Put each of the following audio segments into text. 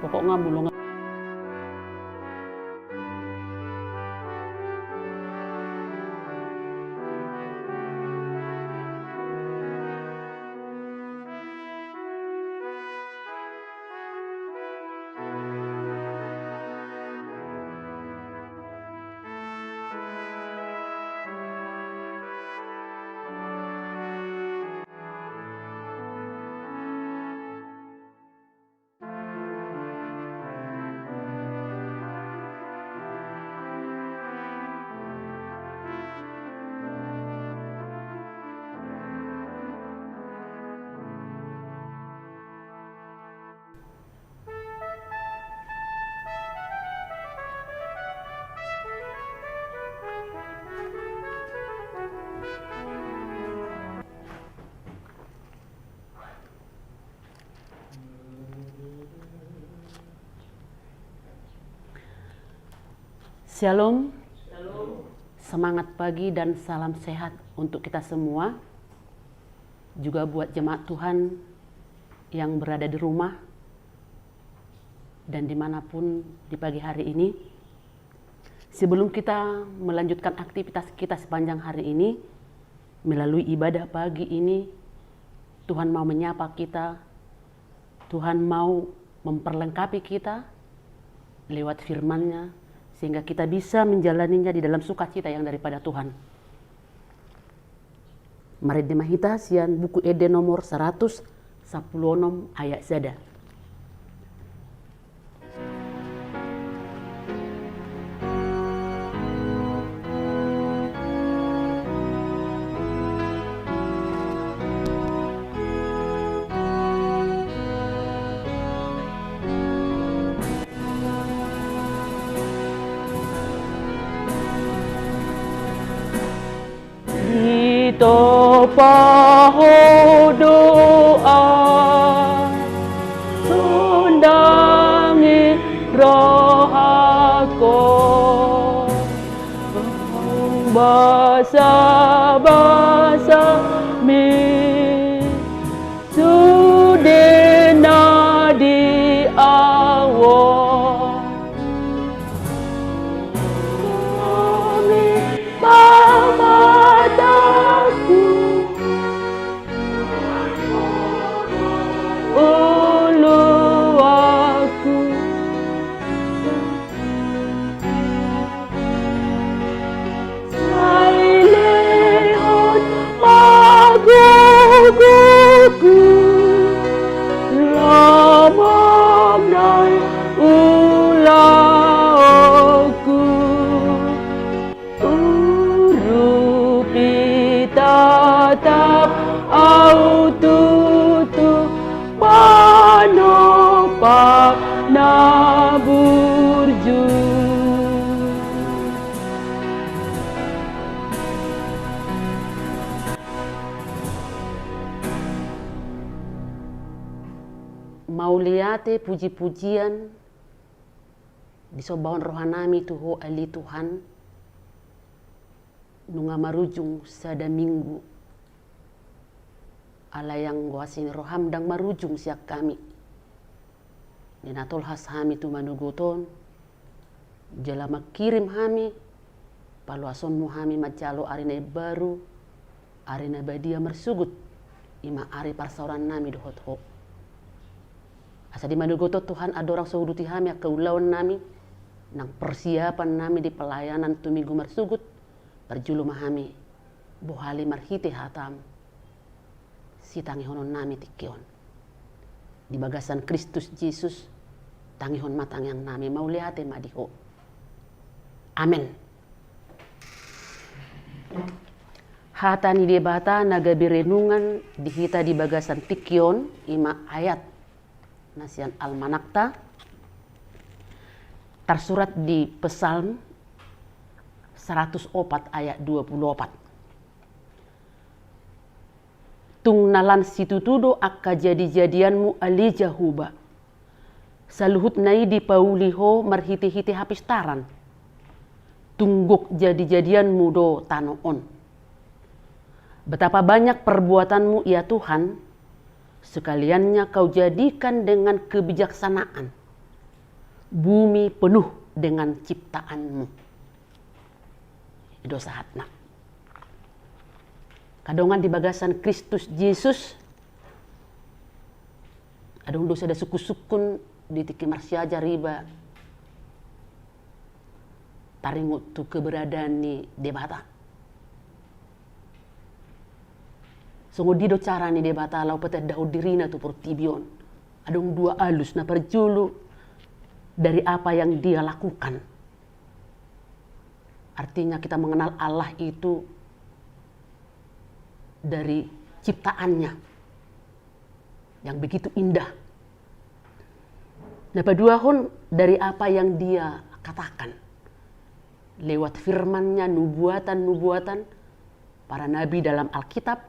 pokoknya mulung. Shalom. Semangat pagi dan salam sehat untuk kita semua. Juga buat jemaat Tuhan yang berada di rumah dan dimanapun di pagi hari ini. Sebelum kita melanjutkan aktivitas kita sepanjang hari ini, melalui ibadah pagi ini, Tuhan mau menyapa kita, Tuhan mau memperlengkapi kita lewat firman-Nya, sehingga kita bisa menjalaninya di dalam sukacita yang daripada Tuhan. Mari dimahita sian buku Eden nomor 116 ayat zada. Topaho doa sundangi rohako basa-basa mi sudena di awal kami mau liate puji-pujian di sobawan rohanami tuho ali Tuhan nunga marujung sada minggu ala yang goasin roham dang marujung siak kami ninatol has hami tu manuguton jalama kirim hami paluason mu hami macalo arina baru arina badia mersugut ima ari parsauran nami dohot ho. Asa di manugoto Tuhan ada orang sahuduti hami kaulawan nami nang persiapan nami di pelayanan tu minggu marsugut berjulu mahami bohali marhite hatam si tangihon nami tikion di bagasan Kristus Yesus tangihon matang yang nami mau lihat madiho. Amin. Hatani debata naga birenungan dihita di bagasan tikion ima ayat nasian almanakta tersurat di Psalm 104 ayat 24. Tung nalan situtudo akka jadi-jadianmu ali jahuba. Saluhut nai di pauliho marhiti-hiti hapistaran. Tungguk jadi-jadianmu do tanoon. Betapa banyak perbuatanmu ya Tuhan, sekaliannya kau jadikan dengan kebijaksanaan. bumi penuh dengan ciptaanmu. Itu saatnya. Kadongan di bagasan Kristus Yesus, adong dosa ada suku-sukun di tiki marsyaja riba, taringut tu keberadaan ni debata. Sungguh dido cara ni debata lau petet daud dirina tu portibion. Adong dua alus na perjulu dari apa yang dia lakukan. Artinya kita mengenal Allah itu dari ciptaannya yang begitu indah. Nah, paduahon dari apa yang dia katakan lewat firman-Nya, nubuatan-nubuatan para nabi dalam Alkitab,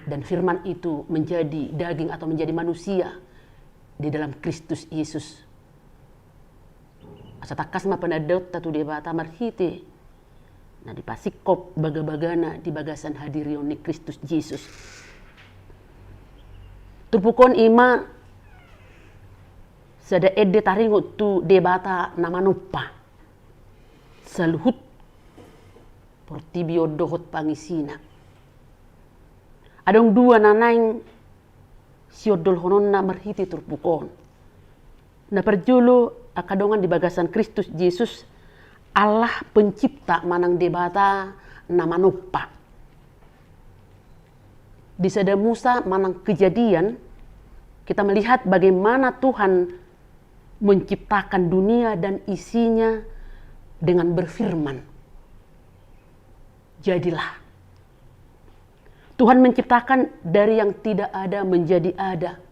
dan firman itu menjadi daging atau menjadi manusia di dalam Kristus Yesus. Asatakas ma penadot tatu debata marhite. Nah, di pasikop baga-bagana di bagasan hadirion ni Kristus Yesus. Turpukon ima sada edde taringut tu debata nama nupa. Saluhut portibio dohot pangisina. Adong dua nanaing siodol hononna marhiti turpukon. Na perjulu akadongan di bagasan Kristus Yesus, Allah pencipta manang debata nama nupa. Di sada Musa manang Kejadian, kita melihat bagaimana Tuhan menciptakan dunia dan isinya dengan berfirman. Jadilah. Tuhan menciptakan dari yang tidak ada menjadi ada.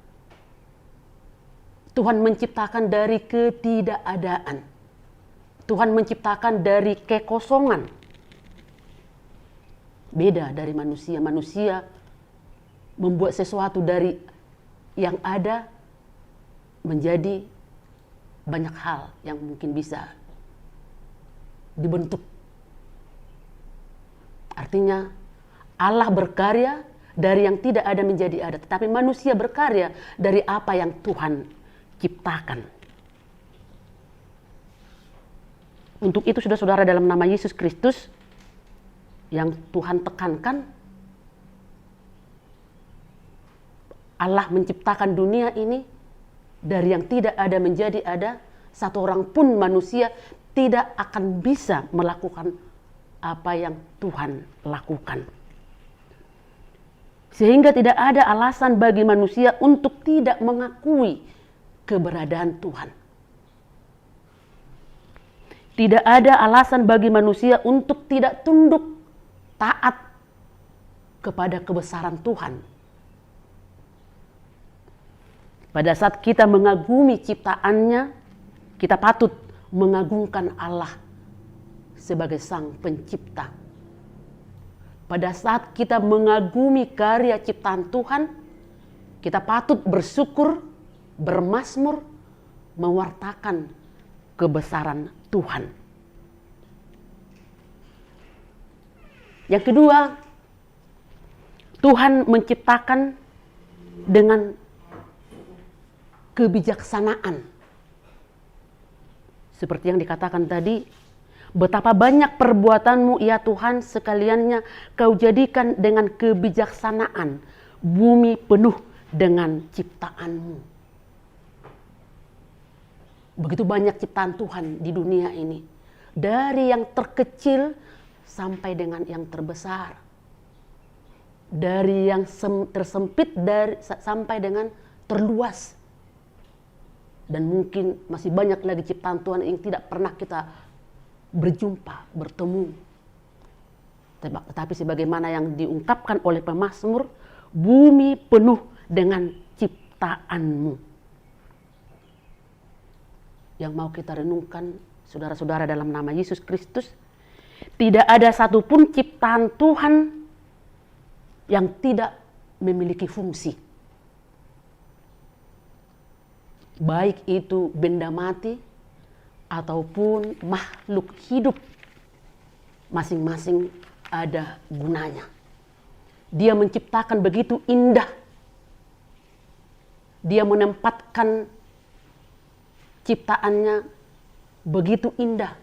Tuhan menciptakan dari ketidakadaan. Tuhan menciptakan dari kekosongan. Beda dari manusia. Manusia membuat sesuatu dari yang ada menjadi banyak hal yang mungkin bisa dibentuk. Artinya Allah berkarya dari yang tidak ada menjadi ada. Tetapi manusia berkarya dari apa yang Tuhan ciptakan. Untuk itu saudara-saudara, dalam nama Yesus Kristus yang Tuhan tekankan, Allah menciptakan dunia ini dari yang tidak ada menjadi ada. Satu orang pun manusia tidak akan bisa melakukan apa yang Tuhan lakukan. Sehingga tidak ada alasan bagi manusia untuk tidak mengakui keberadaan Tuhan. Tidak ada alasan bagi manusia untuk tidak tunduk, taat kepada kebesaran Tuhan. Pada saat kita mengagumi ciptaannya, kita patut mengagungkan Allah sebagai Sang Pencipta. Pada saat kita mengagumi karya ciptaan Tuhan, kita patut bersyukur, bermazmur, mewartakan kebesaran Tuhan. Yang kedua, Tuhan menciptakan dengan kebijaksanaan. Seperti yang dikatakan tadi, betapa banyak perbuatanmu ya Tuhan, sekaliannya kau jadikan dengan kebijaksanaan, bumi penuh dengan ciptaanmu. Begitu banyak ciptaan Tuhan di dunia ini. Dari yang terkecil sampai dengan yang terbesar. Dari yang tersempit sampai dengan terluas. Dan mungkin masih banyak lagi ciptaan Tuhan yang tidak pernah kita berjumpa, bertemu. Tetapi sebagaimana yang diungkapkan oleh pemazmur, bumi penuh dengan ciptaanmu. Yang mau kita renungkan, saudara-saudara, dalam nama Yesus Kristus, tidak ada satupun ciptaan Tuhan yang tidak memiliki fungsi. Baik itu benda mati ataupun makhluk hidup, masing-masing ada gunanya. Dia menciptakan begitu indah. Dia menempatkan ciptaannya begitu indah.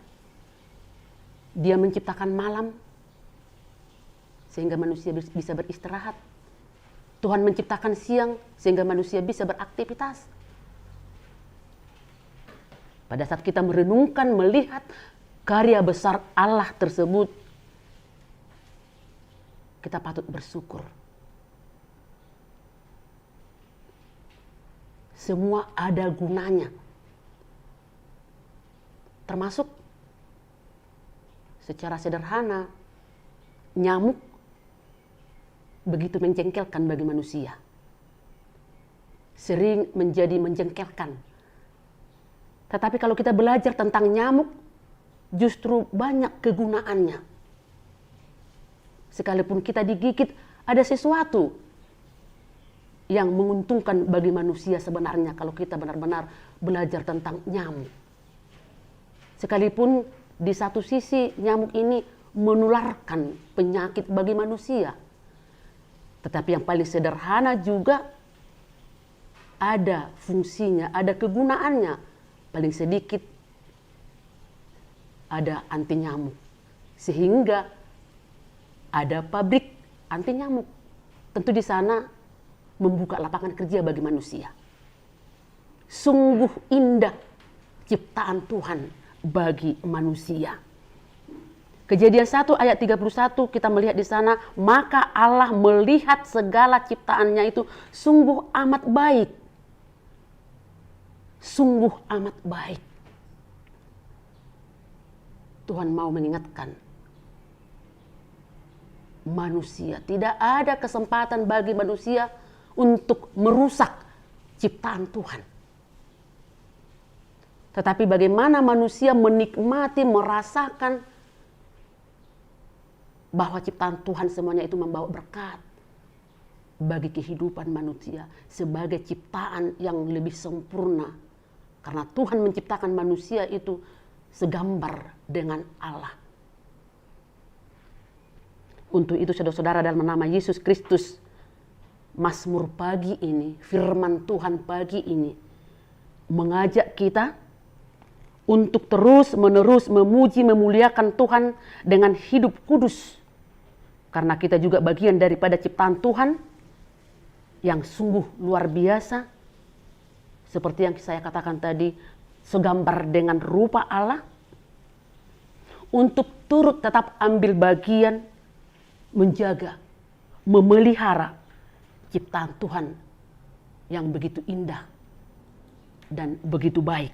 Dia menciptakan malam sehingga manusia bisa beristirahat. Tuhan menciptakan siang sehingga manusia bisa beraktivitas. Pada saat kita merenungkan, melihat karya besar Allah tersebut, kita patut bersyukur. Semua ada gunanya. Termasuk secara sederhana, nyamuk begitu menjengkelkan bagi manusia. Sering menjadi menjengkelkan. Tetapi kalau kita belajar tentang nyamuk, justru banyak kegunaannya. Sekalipun kita digigit, ada sesuatu yang menguntungkan bagi manusia sebenarnya kalau kita benar-benar belajar tentang nyamuk. Sekalipun di satu sisi nyamuk ini menularkan penyakit bagi manusia, tetapi yang paling sederhana juga ada fungsinya, ada kegunaannya. Paling sedikit ada anti nyamuk, sehingga ada pabrik anti nyamuk. Tentu di sana membuka lapangan kerja bagi manusia. Sungguh indah ciptaan Tuhan bagi manusia. Kejadian 1 ayat 31 kita melihat di sana, maka Allah melihat segala ciptaannya itu sungguh amat baik. Sungguh amat baik. Tuhan mau mengingatkan manusia, tidak ada kesempatan bagi manusia untuk merusak ciptaan Tuhan. Tetapi bagaimana manusia menikmati, merasakan bahwa ciptaan Tuhan semuanya itu membawa berkat bagi kehidupan manusia sebagai ciptaan yang lebih sempurna. Karena Tuhan menciptakan manusia itu segambar dengan Allah. Untuk itu saudara-saudara, dalam nama Yesus Kristus, Mazmur pagi ini, firman Tuhan pagi ini mengajak kita untuk terus-menerus memuji, memuliakan Tuhan dengan hidup kudus. Karena kita juga bagian daripada ciptaan Tuhan yang sungguh luar biasa. Seperti yang saya katakan tadi, segambar dengan rupa Allah. Untuk turut tetap ambil bagian, menjaga, memelihara ciptaan Tuhan yang begitu indah dan begitu baik.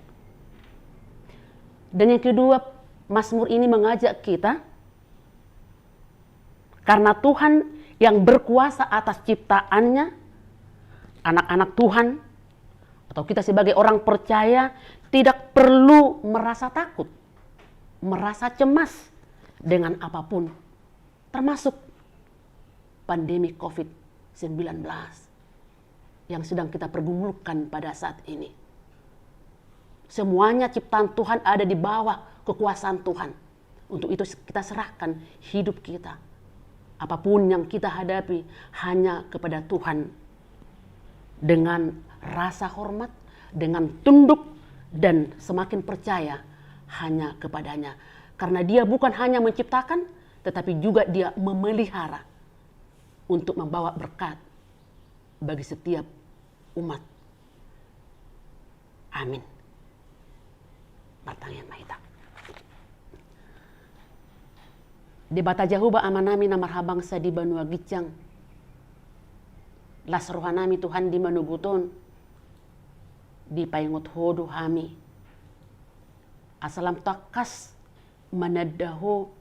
Dan yang kedua, Mazmur ini mengajak kita, karena Tuhan yang berkuasa atas ciptaannya, anak-anak Tuhan atau kita sebagai orang percaya tidak perlu merasa takut, merasa cemas dengan apapun, termasuk pandemi COVID-19 yang sedang kita pergumulkan pada saat ini. Semuanya ciptaan Tuhan ada di bawah kekuasaan Tuhan. Untuk itu kita serahkan hidup kita, apapun yang kita hadapi, hanya kepada Tuhan dengan rasa hormat, dengan tunduk, dan semakin percaya hanya kepadanya. Karena dia bukan hanya menciptakan, tetapi juga dia memelihara untuk membawa berkat bagi setiap umat. Amin. Martang yang mahita. Di bata jahuba amanami na marhabangsa di Banua Gicang. Las rohanami Tuhan di manuguton. Di paingot hodo hami. Asalam takas manadaho.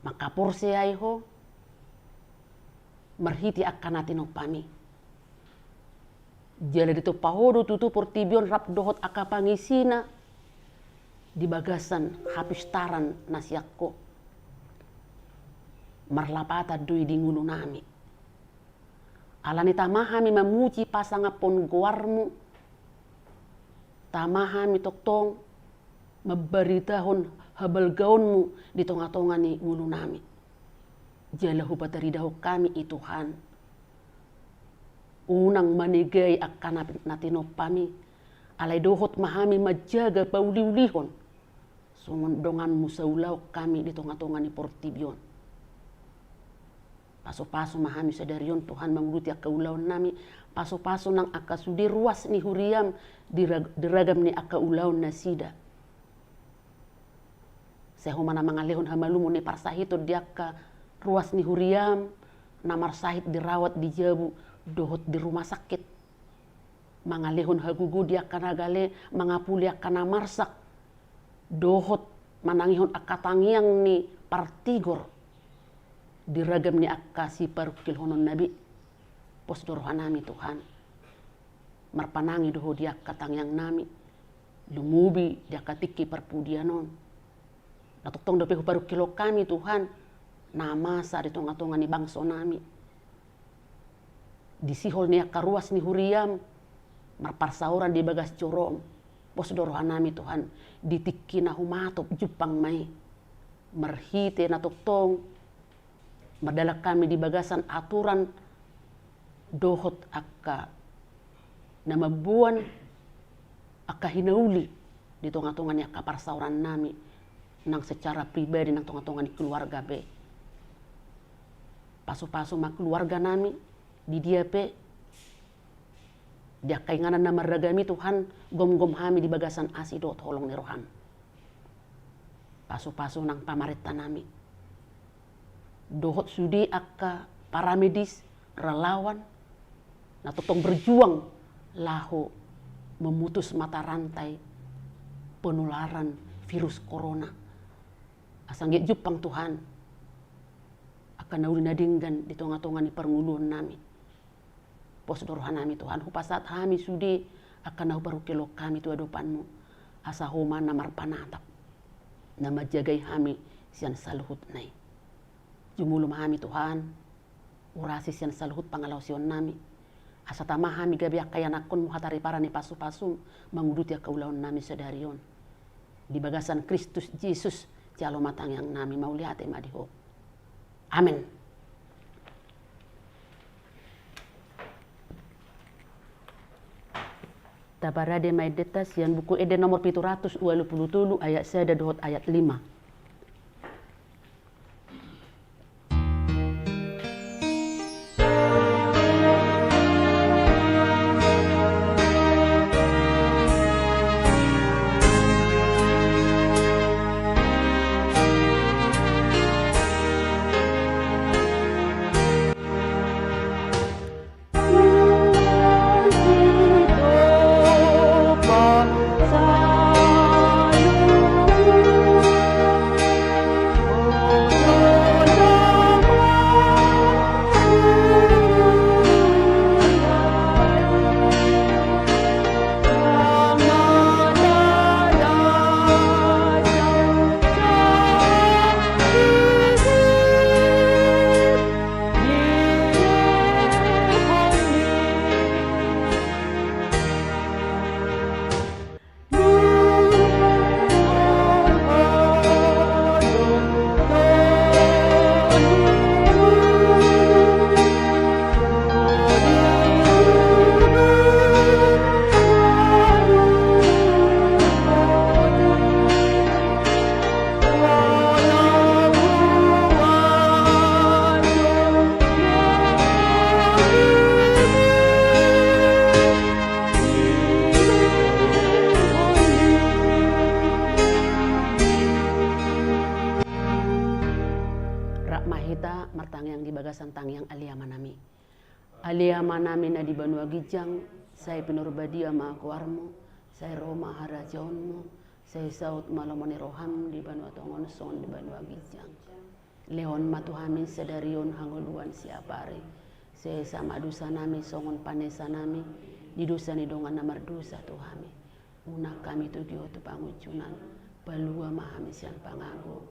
Makapur siyaiho. Marhiti akan natin pami. Jala dito pahodo tutu portibion rap dohot akapangisina. Di bagasan hapistaran nasyakko. Marlapata dui di ngulu nami. Alani tamahami memuji pasangapon goarmu. Tamahami toktong mabaritahon habal gaunmu di tonga-tonga ni ngulu nami. Jala hupataridaho kami Tuhan. Unang manigay akan natinop kami Alai dohot mahami majaga pauliulihon. Sungon dongan musaulau kami di tonga-tonga ni portibion. Paso-paso mahami sadarion Tuhan menguruti aka ulaun nami. Paso-paso nang aka sudi ruas ni huriam diragam ni aka ulaun nasida. Sehumana mangalehon hamalumu ni parsahito diaka ruas ni huriam. Namar sahit dirawat di jabu dohot di rumah sakit. Mangalehon hagugu dia kana gale mangapuli akana marsak dohot manangihon akatangiang ni partigor diragam ni akasi parukil honon nabi pos dorohanami Tuhan marpanangi doho dia katangiang nami lumubi dia katiki parpudianon natutong dope parukilo kami Tuhan namasa di tonga-tonga ni bangso nami disihol ni akaruas ni huriam marparsauran di bagas corom pos dorohanami Tuhan ditiki na humatop jupang mai marhite na tuktong mardala kami di bagasan aturan dohot akka na mabuan akka hinauli di tonga-tonga ni akka parsauran nami nang secara pribadi nang tonga-tonga ni keluarga be paso-paso mak keluarga nami di dia pe dia kainganan na maragami Tuhan gom-gom hami di bagasan asido tolong ni roham. Paso-paso nang pamarita nami. Dohot sudi akka para medis relawan na totong berjuang laho memutus mata rantai penularan virus corona. Asanggit jupang Tuhan akan nauli nadinggan di tonga-tonga ni pernguluan nami. Pos dorohanami Tuhan hupasat hami sudi akan nahu parukilo kami tu adopanmu asa homa namar panatap nama jagai hami sian saluhut nai jumulum hami Tuhan urasi sian saluhut pangalau sion nami asa tamah hami gabi akayan akun muhatari para ni pasu-pasum menguduti akaulaun nami sedarion di bagasan Kristus Yesus jalo matang yang nami mau lihat emadiho amin. Tabarade may detas yan buku ede nomor 727 ayat 1 dohot ayat 5. Aliamanami na di Banua Gijang, saya Pinurbadia Maakuarmo, saya Roma Harajaonmo, saya Saud Malamoni Roham di Banua Tongon Son di Banua Gijang. Leon Matuhamin Sedarion Hangoluan Siapari, saya sama dusa nami songon panesa nami, di dusa ni dongan namar dusa Tuhami. Una kami tugio tu pangucunan, balua mahami sian pangago.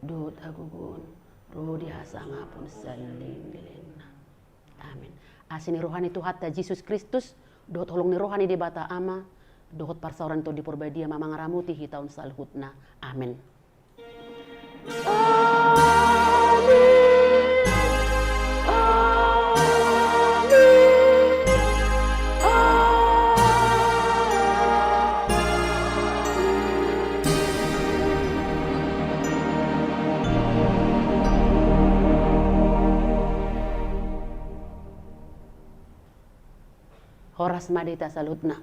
Dut agugun. Roh dihasanga pun saling dilena. Amin. Asini rohani Tuhan ta Yesus Kristus, dohot holong ni rohani di bata ama, dohot parsauran to di porbadia mama ngaramuti hitaun salhutna. Amin. Amin. Amin. horas madita salutna